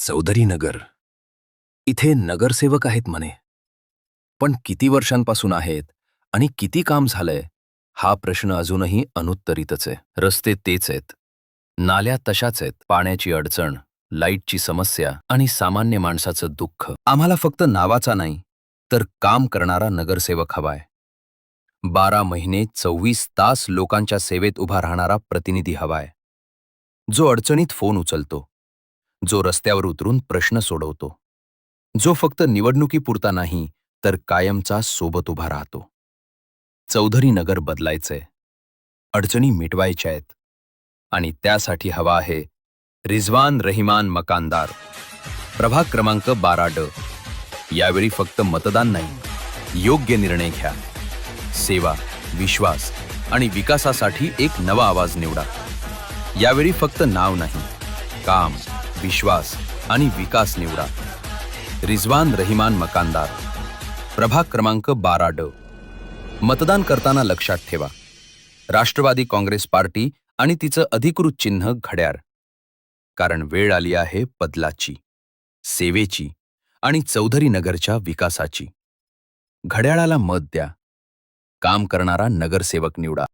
चौधरी नगर. इथे नगरसेवक आहेत म्हणे. पण किती वर्षांपासून आहेत आणि किती काम झालंय हा प्रश्न अजूनही अनुत्तरितच आहे. रस्ते तेच आहेत, नाल्या तशाच आहेत, पाण्याची अडचण, लाईटची समस्या आणि सामान्य माणसाचं दुःख. आम्हाला फक्त नावाचा नाही तर काम करणारा नगरसेवक हवाय. 12 महिने 24 तास लोकांच्या सेवेत उभा राहणारा प्रतिनिधी हवाय, जो अडचणीत फोन उचलतो, जो रस्त्यावर उतरून प्रश्न सोडवतो, जो फक्त निवडणुकीपुरता नाही तर कायमचा सोबत उभा राहतो. चौधरी नगर बदलायचंय, अडचणी मिटवायच्या आहेत आणि त्यासाठी हवा आहे रिझवान रहिमान मकानदार. प्रभाग क्रमांक 12 यावेळी फक्त मतदान नाही, योग्य निर्णय घ्या. सेवा, विश्वास आणि विकासासाठी एक नवा आवाज निवडा. यावेळी फक्त नाव नाही, काम, विश्वास आणि विकास निवडा. रिझवान रहिमान मकानदार, प्रभाग क्रमांक 12. मतदान करताना लक्षात ठेवा, राष्ट्रवादी काँग्रेस पार्टी आणि तिचं अधिकृत चिन्ह घड्याळ. कारण वेळ आली आहे बदलाची, सेवेची आणि चौधरी नगरच्या विकासाची. घड्याळाला मत द्या, काम करणारा नगरसेवक निवडा.